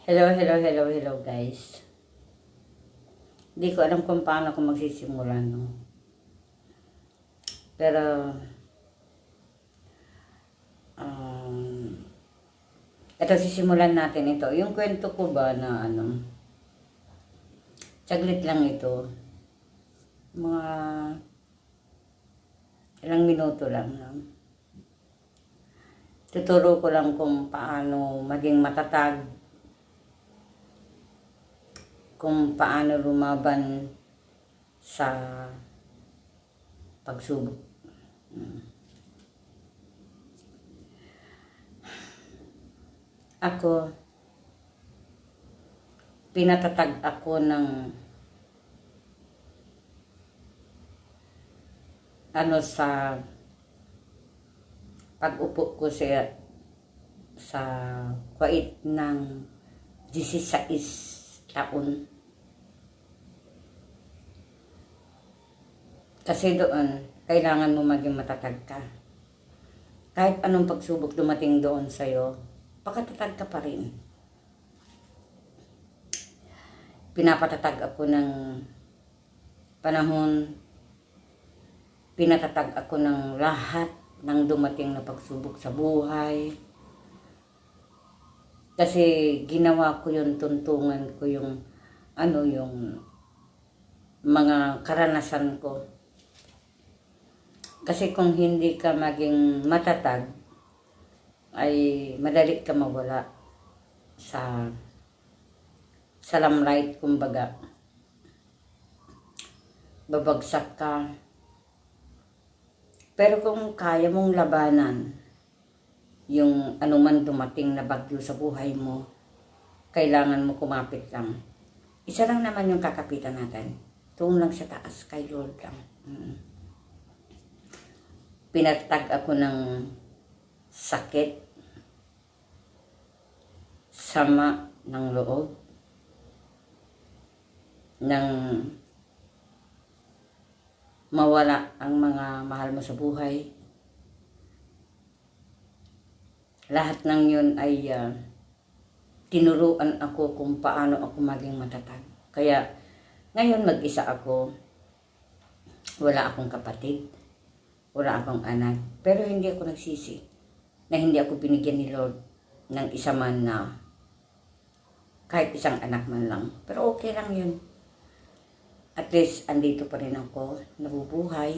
Hello guys. Hindi ko alam kung paano ako magsisimula, no? Pero, ito sisimulan natin ito. Yung kwento ko ba na saglit lang ito. Mga ilang minuto lang, no? Tuturo ko lang kung paano maging matatag, kung paano lumaban sa pagsubok. Ako, pinatatag ako ng sa pag-upo ko sa kwait ng 16 taon. Kasi doon, kailangan mo maging matatag ka. Kahit anong pagsubok dumating doon sa'yo, pakatatag ka pa rin. Pinapatatag ako ng panahon, pinatatag ako ng lahat ng dumating na pagsubok sa buhay. Kasi ginawa ko yung tuntungan ko, yung yung mga karanasan ko. Kasi kung hindi ka maging matatag, ay madali ka mawala sa limelight, kumbaga. Babagsak ka. Pero kung kaya mong labanan yung anuman dumating na bagyo sa buhay mo, kailangan mo kumapit lang. Isa lang naman yung kakapitan natin. Tuon lang sa taas, kay Lord lang. Pinatag ako ng sakit, sama ng loob, ng mawala ang mga mahal mo sa buhay. Lahat ng yun ay tinuruan ako kung paano ako maging matatag. Kaya ngayon mag-isa ako, wala akong kapatid, wala akong anak, pero hindi ako nagsisi na hindi ako binigyan ni Lord ng isa man na kahit isang anak man lang. Pero okay lang yun. At least andito pa rin ako, nabubuhay.